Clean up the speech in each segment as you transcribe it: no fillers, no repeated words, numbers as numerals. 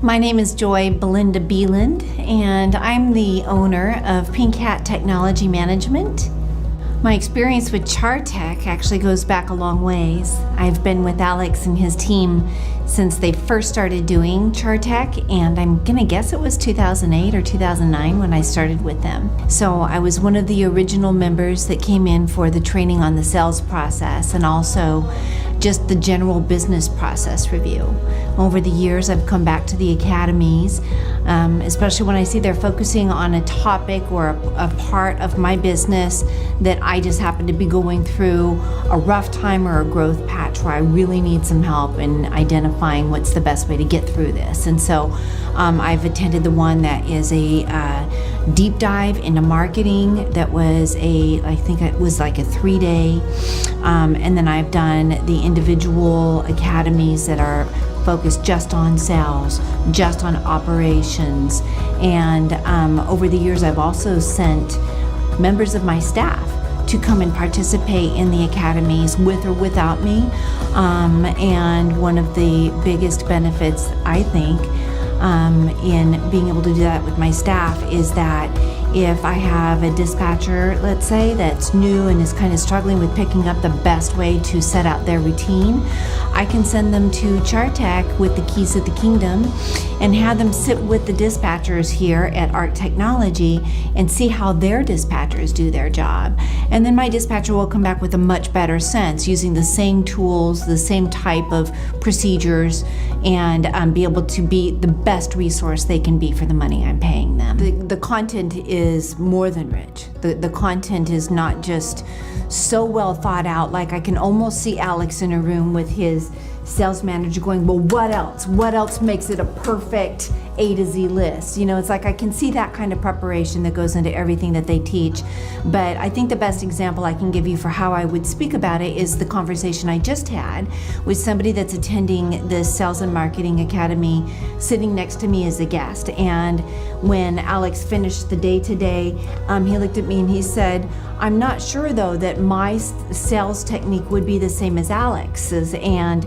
My name is Joy Beland, and I'm the owner of Pink Hat Technology Management. My experience with CharTec actually goes back a long ways. I've been with Alex and his team since they first started doing CharTec, and I'm gonna guess it was 2008 or 2009 when I started with them. So I was one of the original members that came in for the training on the sales process and also just the general business process review. Over the years, I've come back to the academies, especially when I see they're focusing on a topic or a part of my business that I just happen to be going through a rough time or a growth patch where I really need some help in identifying what's the best way to get through this. And so I've attended the one that is a deep dive into marketing that was I think it was like a 3-day, and then I've done the individual academies that are focused just on sales, just on operations, and over the years I've also sent members of my staff to come and participate in the academies with or without me, and one of the biggest benefits I think in being able to do that with my staff is that if I have a dispatcher, let's say, that's new and is kind of struggling with picking up the best way to set out their routine, I can send them to CharTec with the keys of the kingdom and have them sit with the dispatchers here at ARC Technology and see how their dispatchers do their job. And then my dispatcher will come back with a much better sense using the same tools, the same type of procedures, and be able to be the best resource they can be for the money I'm paying them. The content is more than rich. The content is not just so well thought out, like I can almost see Alex in a room with his sales manager going, well, what else? What else makes it a perfect A to Z list? You know, it's like I can see that kind of preparation that goes into everything that they teach. But I think the best example I can give you for how I would speak about it is the conversation I just had with somebody that's attending the Sales and Marketing Academy sitting next to me as a guest. And when Alex finished the day today, he looked at me and he said, I'm not sure though that my sales technique would be the same as Alex's, and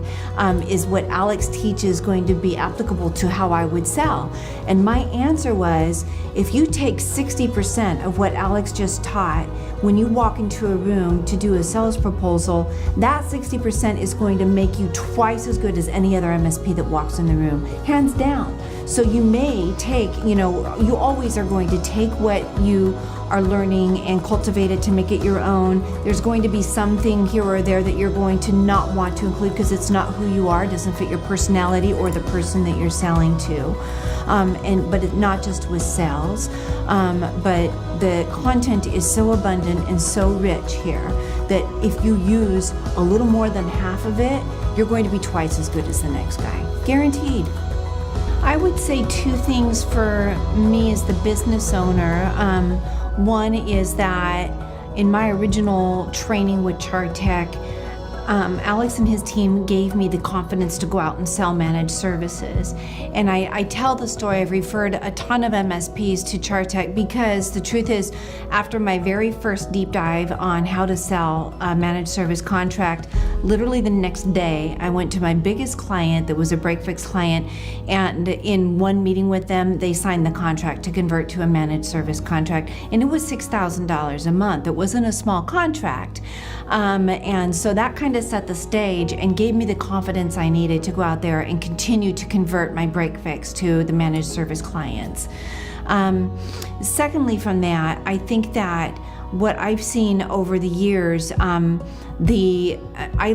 is what Alex teaches going to be applicable to how I would sell? And my answer was, if you take 60% of what Alex just taught, when you walk into a room to do a sales proposal, that 60% is going to make you twice as good as any other MSP that walks in the room, hands down. So you may take, you always are going to take what you are learning and cultivate it to make it your own. There's going to be something here or there that you're going to not want to include because it's not who you are, doesn't fit your personality or the person that you're selling to. But it's not just with sales, but the content is so abundant and so rich here that if you use a little more than half of it, you're going to be twice as good as the next guy, guaranteed. I would say two things for me as the business owner. One is that in my original training with CharTec, Alex and his team gave me the confidence to go out and sell managed services. And I tell the story, I've referred a ton of MSPs to CharTec because the truth is, after my very first deep dive on how to sell a managed service contract, literally the next day, I went to my biggest client that was a break-fix client, and in one meeting with them, they signed the contract to convert to a managed service contract, and it was $6,000 a month. It wasn't a small contract. And so that kind of set the stage and gave me the confidence I needed to go out there and continue to convert my break-fix to the managed service clients. Secondly, from that, I think that what I've seen over the years, I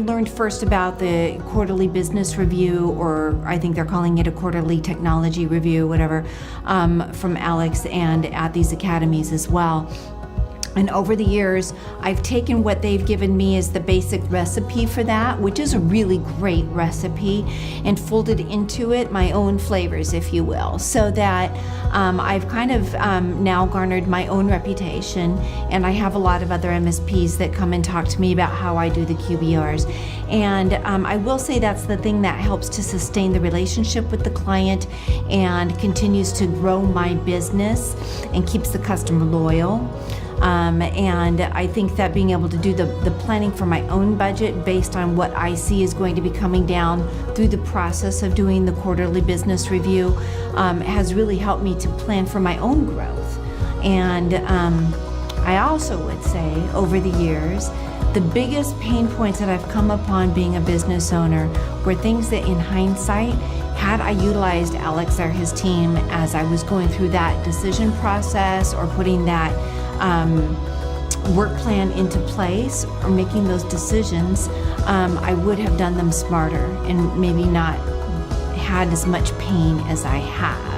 learned first about the quarterly business review, or I think they're calling it a quarterly technology review, whatever, from Alex and at these academies as well. And over the years, I've taken what they've given me as the basic recipe for that, which is a really great recipe, and folded into it my own flavors, if you will, so that I've kind of now garnered my own reputation, and I have a lot of other MSPs that come and talk to me about how I do the QBRs. And I will say that's the thing that helps to sustain the relationship with the client and continues to grow my business and keeps the customer loyal. And I think that being able to do the planning for my own budget based on what I see is going to be coming down through the process of doing the quarterly business review has really helped me to plan for my own growth. And I also would say over the years, the biggest pain points that I've come upon being a business owner were things that in hindsight, had I utilized Alex or his team as I was going through that decision process or putting that work plan into place or making those decisions, I would have done them smarter and maybe not had as much pain as I have.